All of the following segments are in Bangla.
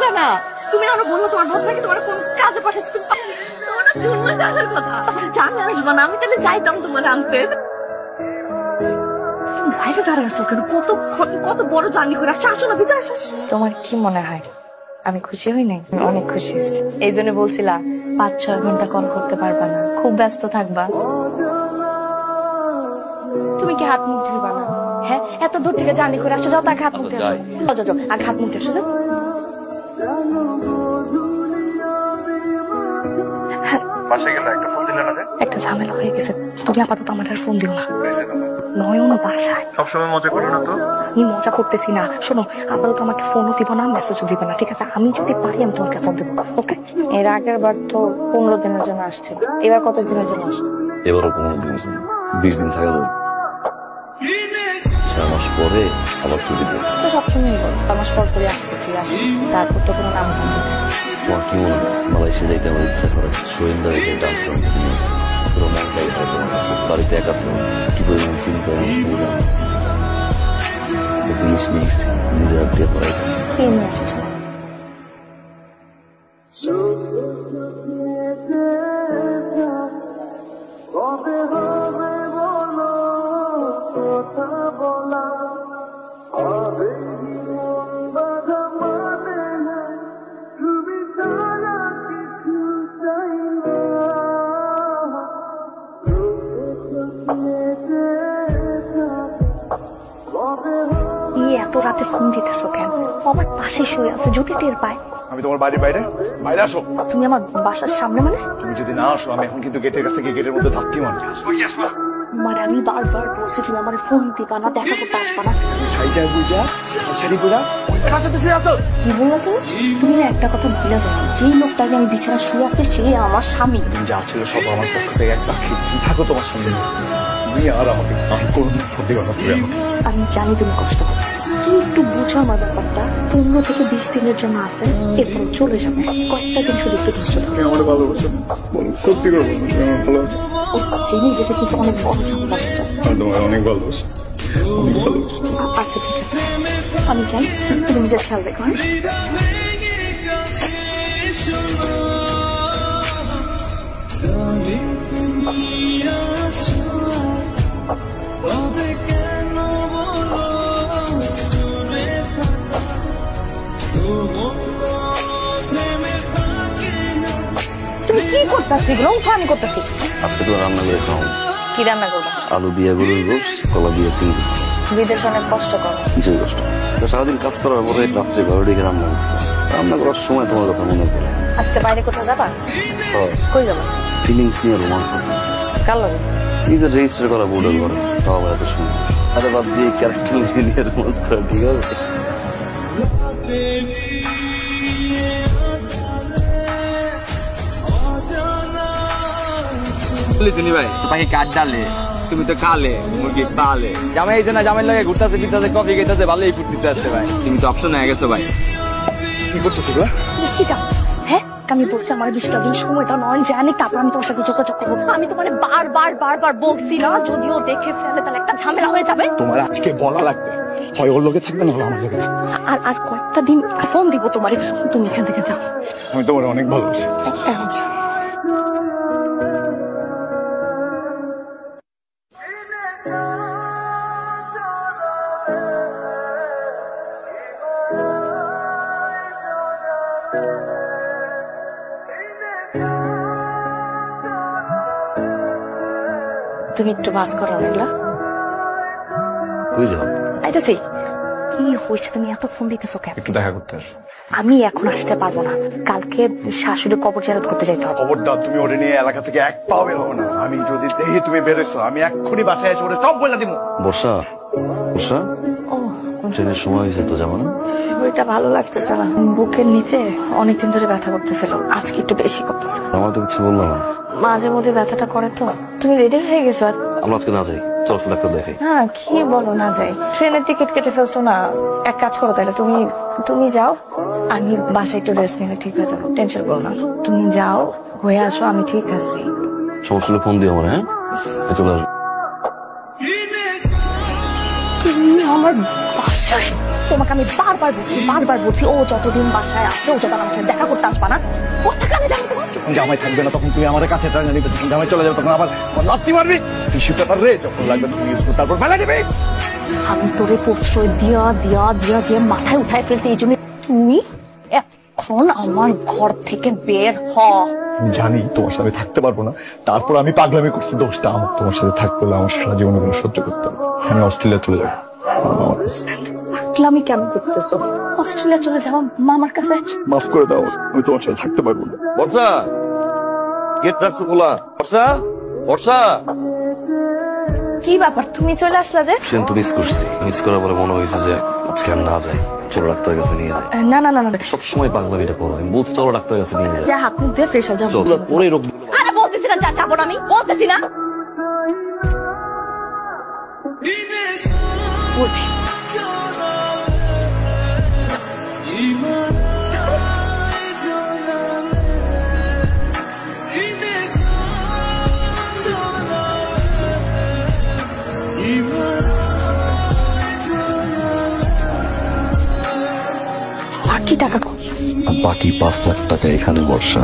বললা না তুমি আরো বললো তোমার বস নাকি তোমার কোন কাজে পাঠাচ্ছে তোমার জুন মাসে আসার কথা জানি আসবো না আমি তাহলে যাইতাম তোমার আনতে তুমি বাইরে দাঁড়িয়ে আসো কেন কত বড় জার্নি করে আসছো আসো না ভিতরে আসো তোমার কি মনে হয় আমি খুশি হই নাই? অনেক খুশি হয়েছি। এই জন্য বলছিলা 5-6 ঘন্টা কল করতে পারবা না, খুব ব্যস্ত থাকবা। তুমি কি হাত মুখ ধুইবা না? হ্যাঁ, এত দূর থেকে জার্নি করে আসছো, যাও তাকে হাত মুখ দিয়ে আসো। যাও আগে হাত মুখ দিয়ে আসো। একটা ঝামেলা হয়ে গেছে, তুমি আপাতত আমার আর ফোন দিও না। নয়ন বাসায় সবসময় মজা করো না তো? আমি মজা করতেছি না, শোনো আপাতত আমাকে ফোনও দিব না, মেসেজও দিব না, ঠিক আছে? আমি যদি পারি আমি তোমাকে ফোন দেবো, ওকে? এর আগের বার তো 15 দিনের জন্য আসছিল, এবার কত দিনের জন্য আসছে? এবারও 15 দিনের জন্য, 20 দিন থাকা যাবে। 6 মাস পরে আবার ছুটি দেবে তো সবসময় বল 6 মাস পর করে আসতেছি, তারপর তো কোনো নাম নেই। তোমার কি মনে হয় মালয়েশিয়া যাইতে আমার ইচ্ছা করে? শরীরটা রেখে ডান্স পুরো মনটাই বাড়িতে একা থাকবে, কি পরিমাণ চিন্তা জিনিস নিয়েছি নিজের হাত দিয়ে পড়াই। কে নিয়ে আসছো? এত রাতে ফোন দিতেছো কেন? আমার পাশে শুয়ে আছে, যদি টের পায়। আমি তোমার বাড়ির বাইরে আসো। তুমি আমার বাসার সামনে মানে? তুমি যদি না আসো আমি এখন কিন্তু গেটের কাছে গিয়ে গেটের মধ্যে ধাক্কি মারবো। মানে আমি বারবার বলছি তুমি আমার ফোন দিবা না, দেখা করতে আসবা না। কি বললো তুমি না একটা কথা ভুলে যাও, যেই লোকটাকে আমি বিছানা শুয়ে আসছি সে আমার স্বামী। যা ছিল সব আমার পক্ষ থেকে এক পাখি থাকো তোমার সঙ্গে। তুমি আর আমাকে কোনদিন ফোন দিও না। আমি জানি তুমি কষ্ট করছো, তুমি একটু বুঝো আমার ব্যাপারটা। 15 থেকে 20 দিনের জন্য আছে, এরপর চলে যাবে। কয়েকটা দিন শুধু একটু ধৈর্য ধরো। আমার ভালোবাসো, সত্যি করে বলছো তুমি আমার ভালোবাসো। ও চিনি দেশে কিন্তু অনেক বড় ঝামেলা হচ্ছে। আমি তোমার অনেক ভালোবাসি, অনেক ভালোবাসি। আচ্ছা ঠিক আছে, আমি যাই, তুমি নিজের খেয়াল রেখো। হ্যাঁ তুমি কি করতেছি? এগুলো আমি করতেছি। আজকে তো রান্না করে খাও। কি রান্না করবো? আলু দিয়ে গরুর গোশ, কলা দিয়ে চিংড়ি। বিদেশ অনেক কষ্ট করো। কিছুই কষ্ট, সারাদিন কাজ করার পরে রাত্রে ঘরে ঢেকে রান্না করার সময় তোমার কথা মনে পড়ে। আজকে বাইরে কোথাও যাবা? কই যাবা? ফিলিংস নিয়ে রোমান্স হবে। কার লাগে? নিজের রেজিস্টার করা বোর্ডের ঘরে, তাও আবার এত সুন্দর। আরে বাদ দিয়ে ক্যারেক্টার নিয়ে রোমান্স করা ঠিক আছে? ভাই তোমাকে কাঠ ডালে, তুমি তো কালে মুরগি পালে। জামাই এই না, জামাই লাগে ঘুরতেছে ফিরতেছে, কফি খেতেছে, ভালোই ফুটতে আসছে ভাই। তুমি তো অপশন হয়ে গেছো ভাই। কি করতেছো? কি যাও? হ্যাঁ আমি বলছি আমার 20টা দিন সময় দাও, নয় জানি তারপর আমি তোমার সাথে যোগাযোগ করবো। আমি তোমার বারবার বলছি না, যদিও দেখে ফেলে তাহলে একটা ঝামেলা হয়ে যাবে। তোমার আজকে বলা লাগবে, হয় ওর লোকে থাকবে না হলে আমার লোকে থাকবে। আর কয়েকটা দিন ফোন দিব তোমারে, তুমি এখান থেকে যাও। আমি তোমার অনেক ভালোবাসি। আচ্ছা তুমি একটু বাস করো এগুলা। কই যাও? আইতাছি। কি হয়েছে তুমি এত ফোন দিতেছো কেন? একটু দেখা করতে আসো। আমি এখন আসতে পারবো না, কালকে শাশুড়ি কবর জিয়ারত করতে যাইতে হবে। খবরদার তুমি ওরে নিয়ে এলাকা থেকে এক পাও বের হবে না। আমি যদি দেখি তুমি বেরোছো আমি এক্ষুনি বাসায় এসে ওরে সব বলে দিব। বর্ষা, বর্ষা ও ট্রেনের সময় হয়েছে তো, যেমন শরীরটা ভালো লাগতেছে না, বুকের নিচে অনেকদিন ধরে ব্যথা করতেছিল, আজকে একটু বেশি করতেছে। আমার তো কিছু বললাম না। মাঝে মধ্যে ব্যথাটা করে তো। তুমি রেডি হয়ে গেছো? আমরা আজকে না যাই, চল ডাক্তার দেখাই। হ্যাঁ কি বলো না যাই? ট্রেনের টিকিট কেটে ফেলছো না, এক কাজ করো তাহলে তুমি যাও, আমি বাসায় একটু রেস্ট নিলে ঠিক হয়ে যাবো, টেনশন করো না। তুমি যাও, হয়ে আসো, আমি ঠিক আছি। সমস্যা ফোন দিও আমার। হ্যাঁ চলে আসবো। তুমি আমার আমার বাসায় তোমাকে আমি বারবার বলছি ও যতদিন বাসায় আছে ও যত আমার সাথে দেখা করতে আসবা না কোথায় কানে জানি তোমার যখন জামাই থাকবে না তখন তুমি আমার কাছে টাকা নিবে, যখন জামাই চলে যাবে তখন আবার লাত্তি মারবি। টিস্যু পেপার রে যখন লাগবে তুমি ইউজ করো, তারপর ফেলা দিবি। আমি তোরে প্রশ্রয় দিয়া মাথায় উঠায় ফেলছি, এই জন্য তুই এখন আমার ঘর থেকে বের হ। আমি জানি তোমার সাথে থাকতে পারবো না, তারপর আমি পাগলামি করছি, দোষটা আমার। তোমার সাথে থাকতে হলে আমার সারা জীবনে কোনো সহ্য করতে হবে। আমি অস্ট্রেলিয়া চলে যাবো আমার কাছে। পাগলামি কেন করতেছো? অস্ট্রেলিয়া চলে যাওয়া মামার কাছে? মাফ করে দাও, আমি তোমার সাথে থাকতে পারবো না। বর্ষা গেট রাখছো খোলা? বর্ষা কি ব্যাপার তুমি চলে আসলা যে? সেদিন তো মিস করছি, মিস করার পরে মনে হয়েছে যে আজকে আর না যাই, চলো ডাক্তারের কাছে নিয়ে যাই। না সবসময় পাগলামিটা করো, আমি বলছি চলো ডাক্তারের কাছে নিয়ে যাই। যা হাত মুখ দিয়ে ফ্রেশ হয়ে যাও। চলো পরে রোগ। আরে বলতেছি না যাবো না, আমি বলতেছি না। বাকি টাকা কই? বাকি 5 লাখ টাকা এখানে বর্ষা।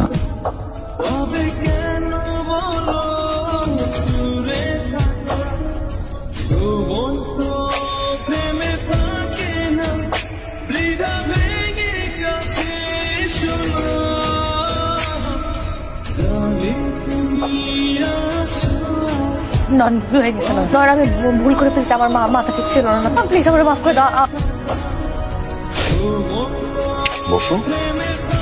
নন হয়ে গেছে না, আমি ভুল করে ফেলছি, আমার মাথা ঠিক ছিল না, প্লিজ আমার মাফ করে দাও। বসো।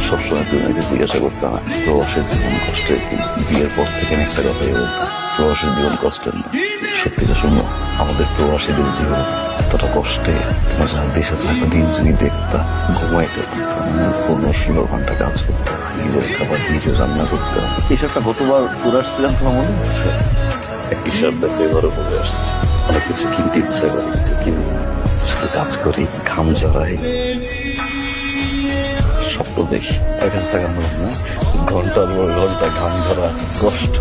সবসময় তুমি আমাকে জিজ্ঞাসা করতে না প্রবাসের জীবন কষ্টের, বিয়ের পর থেকে আমি একটা কথাই বলতাম, প্রবাসের জীবন কষ্টের না। সত্যিটা শুনো, আমাদের প্রবাসীদের জীবন এতটা কষ্টে, তোমার যার দেশে থাকা দিন যদি দেখতা, ঘুমাইতে পারতাম 15-16 ঘন্টা কাজ করতাম, নিজের খাবার নিজে রান্না করতাম। হিসাবটা গতবার ঘুরে আসছিলাম, তোমার মনে হচ্ছে? এক হিসাব দেখে এবারও ঘুরে আসছি। অনেক কিছু কিনতে ইচ্ছা করি, কিন্তু শুধু কাজ করি, ঘাম জড়াই, স্বপ্ন দেখি। 1000 টাকা মনে না, ঘন্টার পর ঘন্টা ঘাম ধরা কষ্ট,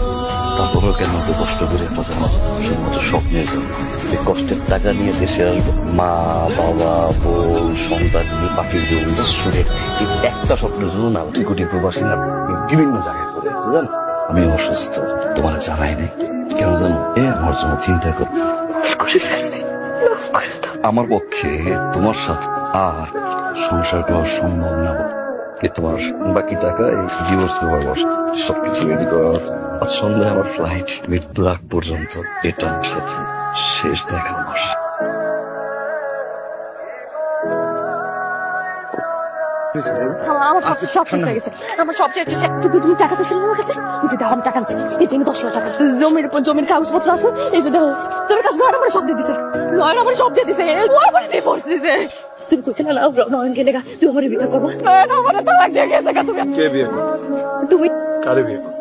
তারপরও কেন এত কষ্ট করে বোঝানো? শুধুমাত্র স্বপ্নের জন্য। এই কষ্টের টাকা নিয়ে দেশে আসবো, মা বাবা বোন সন্তান নিয়ে বাকির জীবনটা শুনে এই একটা স্বপ্নের জন্য না কোটি কোটি প্রবাসী না বিভিন্ন জায়গায় পড়ে আছে। জানো আমি অসুস্থ, তোমার জানাই নেই কেন জানো? আমার জন্য চিন্তা কর আমার পক্ষে তোমার সাথে আর সংসার করা সম্ভব না। তোমার বাকি টাকা এই ডিভোর্স পেপার বসে সবকিছু রেডি করা আছে। আজ সন্ধ্যায় আমার ফ্লাইট, মৃত্যুর আগ পর্যন্ত এটা আমার সাথে শেষ দেখা আমার। আমার সব শেষ হয়ে গেছে, আমার সব শেষ হয়েছে। তুমি টাকা দিয়েছিল আমার কাছে? এই যে দেখো আমি টাকা দিচ্ছি, এই যে 10,000 টাকা জমির কাগজপত্র আছে, এই যে দেখো তোমার কাছে লয়ের আমার সব দিয়ে দিছে, লয়ের আমার সব দিয়ে দিছে, ও আমার ডিভোর্স দিছে। তুমি কইছিলে না নয়ন গেলে তুই আমার বিয়ে করবো, নয়ন আমার তালাক দিয়ে গেছে। তুমি কে বিয়ে করবে? তুমি কারে বিয়ে করবে?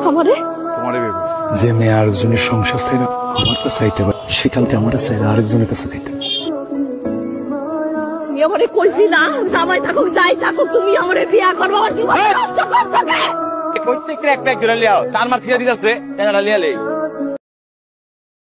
আমারে তোমারে বিয়ে করবে। যে মেয়ে আরেকজনের সংসার ছেড়ে আমার কাছে আইতে পারে, সেখানকে আমার চাইলে আরেকজনের কাছে খাইতে। তুমি আমারে কইছিলা জামাই থাকুক যাই থাকুক তুমি আমারে বিয়ে করবো, আমার জীবন নষ্ট করতে। প্রত্যেক ক্র্যাক ক্র্যাক ধরে লিয়াও, 4 মাস ছিড়া দিতেছে, টাকাটা লিয়া লেই।